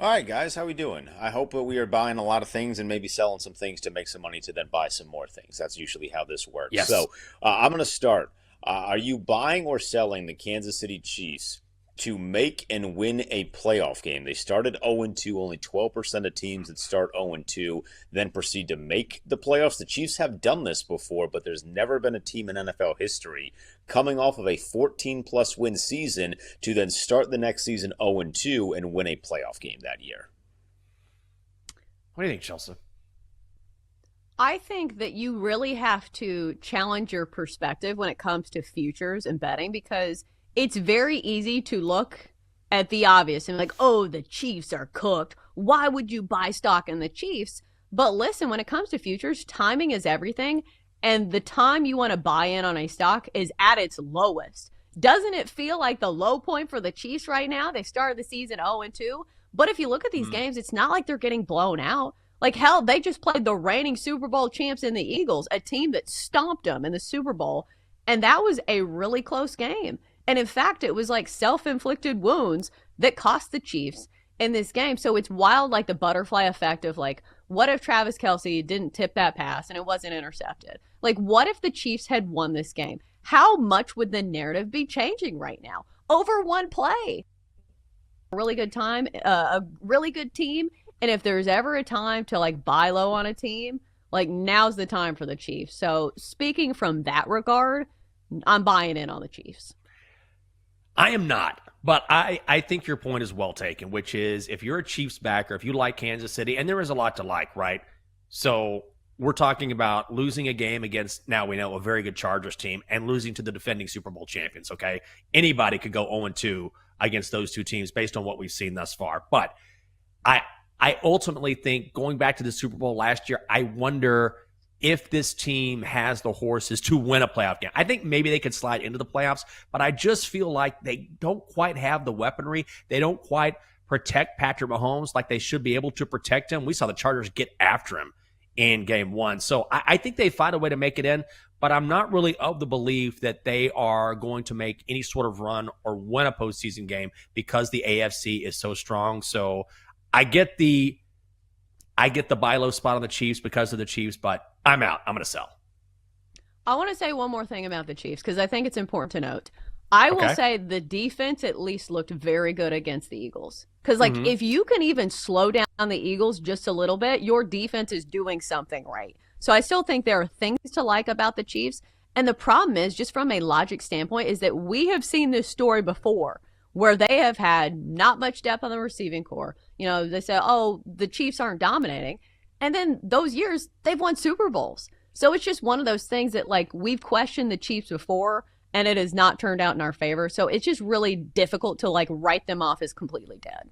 All right, guys, how we doing? I hope that we are buying a lot of things and maybe selling some things to make some money to then buy some more things. That's usually how this works. Yes. I'm going to start. Are you buying or selling the Kansas City Chiefs to make and win a playoff game? They started 0-2. Only 12% of teams that start 0-2 then proceed to make the playoffs. The Chiefs have done this before, but there's never been a team in NFL history coming off of a 14-plus win season to then start the next season 0-2 and win a playoff game that year. What do you think, Chelsea? I think that you really have to challenge your perspective when it comes to futures and betting because it's very easy to look at the obvious and like, oh, the Chiefs are cooked. Why would you buy stock in the Chiefs? But listen, when it comes to futures, timing is everything. And the time you want to buy in on a stock is at its lowest. Doesn't it feel like the low point for the Chiefs right now? They started the season 0-2. But if you look at these games, it's not like they're getting blown out. Like, hell, they just played the reigning Super Bowl champs in the Eagles, a team that stomped them in the Super Bowl. And that was a really close game. And in fact, it was like self-inflicted wounds that cost the Chiefs in this game. So it's wild, like the butterfly effect of like, what if Travis Kelce didn't tip that pass and it wasn't intercepted? Like, what if the Chiefs had won this game? How much would the narrative be changing right now over one play? A really good time, a really good team. And if there's ever a time to like buy low on a team, like now's the time for the Chiefs. So speaking from that regard, I'm buying in on the Chiefs. I am not, but I think your point is well taken, which is if you're a Chiefs backer, if you like Kansas City, and there is a lot to like, right? So we're talking about losing a game against, now we know, a very good Chargers team and losing to the defending Super Bowl champions, okay? Anybody could go 0-2 against those two teams based on what we've seen thus far. But I ultimately think going back to the Super Bowl last year, I wonder if this team has the horses to win a playoff game. I think maybe they could slide into the playoffs, but I just feel like they don't quite have the weaponry. They don't quite protect Patrick Mahomes like they should be able to protect him. We saw the Chargers get after him in game one. So I think they find a way to make it in, but I'm not really of the belief that they are going to make any sort of run or win a postseason game because the AFC is so strong. So I get the buy low spot on the Chiefs because of the Chiefs, but I'm out. I'm going to sell. I want to say one more thing about the Chiefs because I think it's important to note. I will say the defense at least looked very good against the Eagles. Because, like, if you can even slow down the Eagles just a little bit, your defense is doing something right. So I still think there are things to like about the Chiefs. And the problem is, just from a logic standpoint, is that we have seen this story before where they have had not much depth on the receiving core. You know, they say, oh, the Chiefs aren't dominating. And then those years, they've won Super Bowls. So it's just one of those things that, like, we've questioned the Chiefs before, and it has not turned out in our favor. So it's just really difficult to, like, write them off as completely dead.